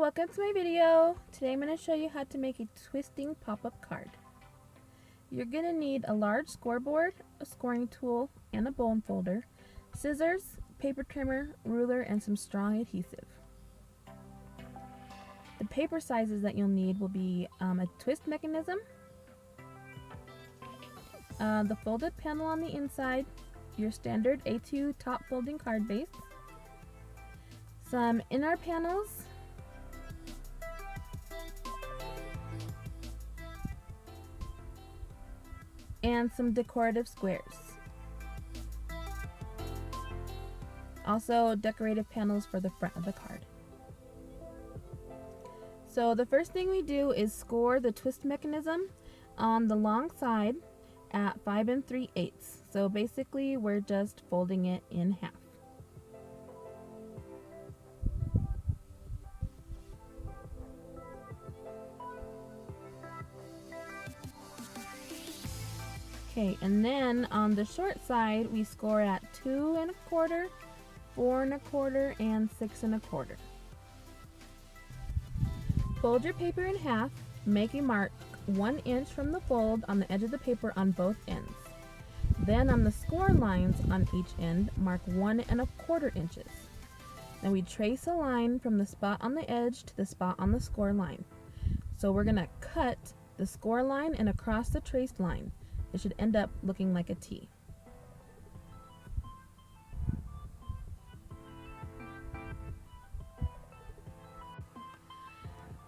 welcome to my video. Today I'm going to show you how to make a twisting pop-up card. You're going to need a large scoreboard, a scoring tool, and a bone folder, scissors, paper trimmer, ruler, and some strong adhesive. The paper sizes that you'll need will be a twist mechanism, the folded panel on the inside, your standard A2 top folding card base, some inner panels, and some decorative squares. Also decorative panels for the front of the card. So the first thing we do is score the twist mechanism on the long side at 5 3/8. So basically we're just folding it in half. Okay, and then on the short side we score at 2 1/4, 4 1/4, and 6 1/4. Fold your paper in half, make a mark 1 inch from the fold on the edge of the paper on both ends. Then on the score lines on each end, mark 1 1/4 inches. Then we trace a line from the spot on the edge to the spot on the score line. So we're gonna cut the score line and across the traced line. It should end up looking like a T.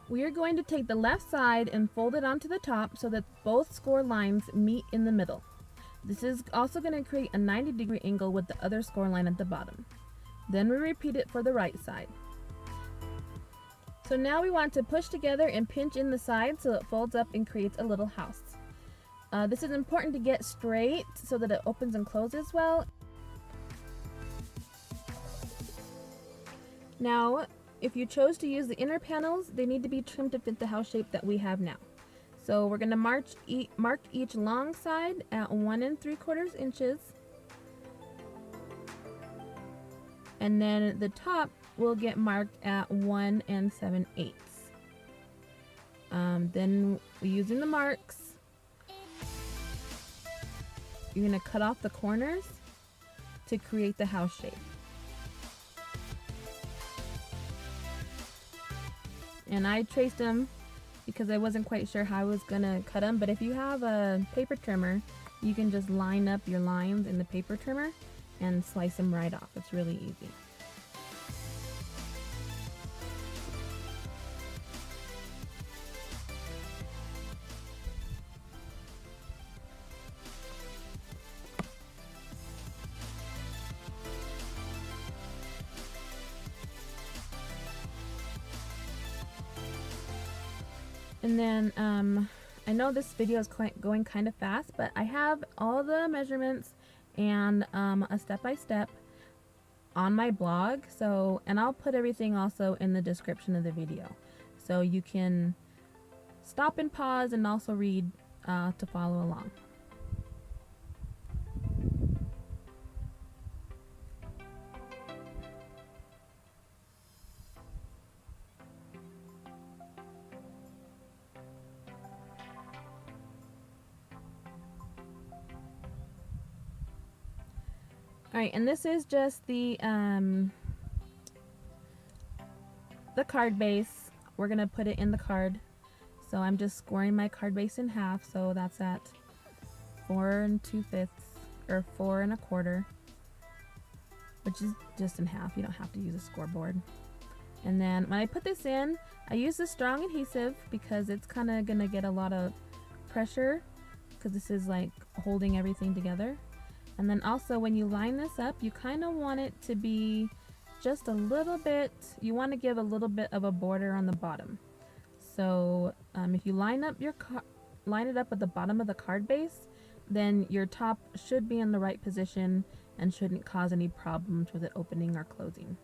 We are going to take the left side and fold it onto the top so that both score lines meet in the middle. This is also going to create a 90-degree angle with the other score line at the bottom. Then we repeat it for the right side. So now we want to push together and pinch in the side so it folds up and creates a little house. This is important to get straight so that it opens and closes well. Now, if you chose to use the inner panels, they need to be trimmed to fit the house shape that we have now. So we're going to mark each long side at 1 3/4 inches. And then the top will get marked at 1 7/8. Then using the marks, you're going to cut off the corners to create the house shape. And I traced them because I wasn't quite sure how I was going to cut them, but if you have a paper trimmer, you can just line up your lines in the paper trimmer and slice them right off. It's really easy. And then I know this video is going kind of fast, but I have all the measurements and a step-by-step on my blog. So, and I'll put everything also in the description of the video, so you can stop and pause and also read to follow along. Alright, and this is just the card base. We're going to put it in the card. So I'm just scoring my card base in half, so that's at 4 2/5 or 4 1/4, which is just in half. You don't have to use a scoreboard. And then when I put this in, I use the strong adhesive because it's kind of going to get a lot of pressure because this is like holding everything together. And then also when you line this up, you kind of want it to be just a little bit, you want to give a little bit of a border on the bottom. So if you line it up at the bottom of the card base, then your top should be in the right position and shouldn't cause any problems with it opening or closing.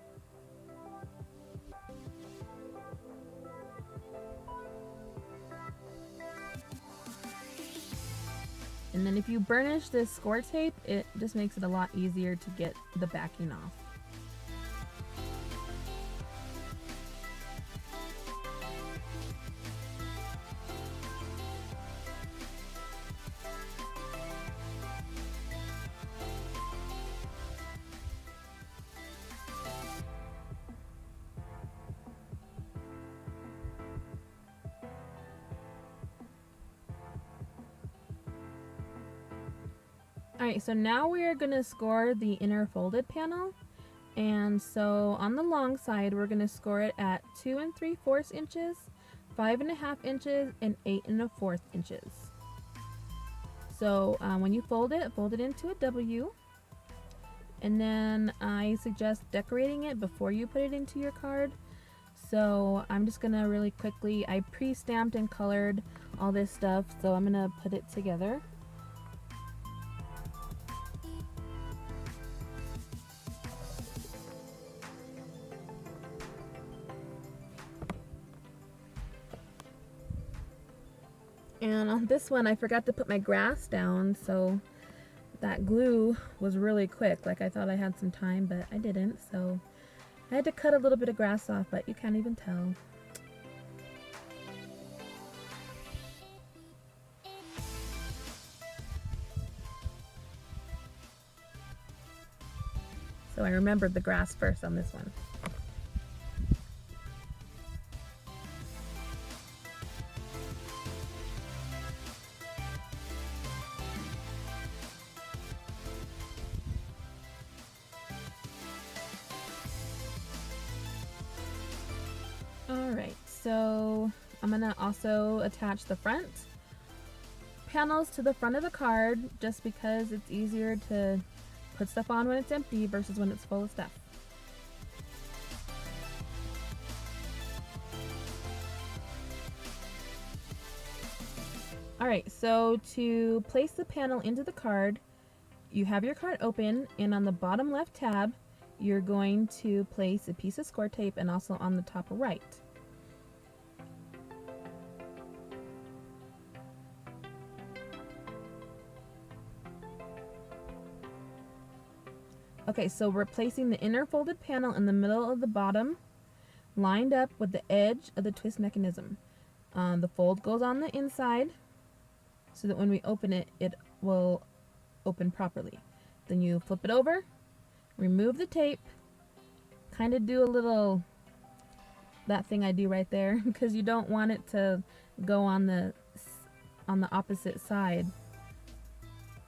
And then if you burnish this score tape, it just makes it a lot easier to get the backing off. Alright, so now we are going to score the inner folded panel. And so on the long side, we're going to score it at 2 3/4 inches, 5.5 inches, and 8 1/4 inches. So when you fold it into a W. And then I suggest decorating it before you put it into your card. So I'm just going to really quickly, I pre-stamped and colored all this stuff, so I'm going to put it together. And on this one, I forgot to put my grass down, so that glue was really quick. Like, I thought I had some time, but I didn't, so I had to cut a little bit of grass off, but you can't even tell. So I remembered the grass first on this one. Alright, so I'm going to also attach the front panels to the front of the card, just because it's easier to put stuff on when it's empty versus when it's full of stuff. Alright, so to place the panel into the card, you have your card open, and on the bottom left tab, you're going to place a piece of score tape, and also on the top right. Okay, so we're placing the inner folded panel in the middle of the bottom, lined up with the edge of the twist mechanism. The fold goes on the inside, so that when we open it, it will open properly. Then you flip it over, remove the tape, kind of do a little, that thing I do right there, because you don't want it to go on the opposite side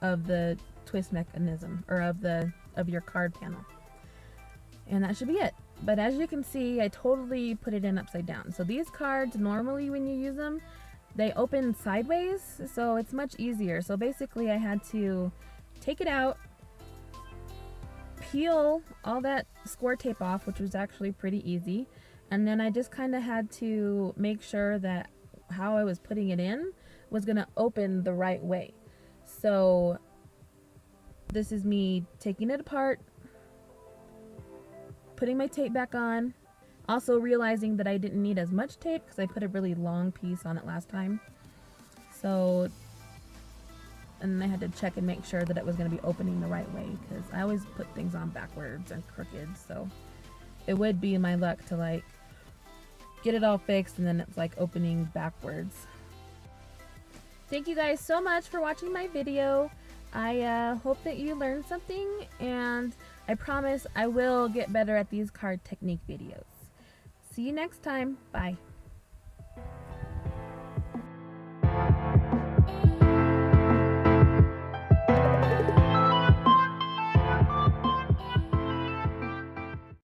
of the twist mechanism, or of your card panel. And that should be it. But as you can see, I totally put it in upside down. So these cards, normally when you use them, they open sideways, so it's much easier. So basically I had to take it out, peel all that score tape off, which was actually pretty easy, and then I just kind of had to make sure that how I was putting it in was going to open the right way. So this is me taking it apart, putting my tape back on, also realizing that I didn't need as much tape because I put a really long piece on it last time. So, and I had to check and make sure that it was going to be opening the right way, because I always put things on backwards and crooked, so it would be my luck to like get it all fixed and then it's like opening backwards. Thank you guys so much for watching my video. I hope that you learned something, and I promise I will get better at these card technique videos. See you next time. Bye.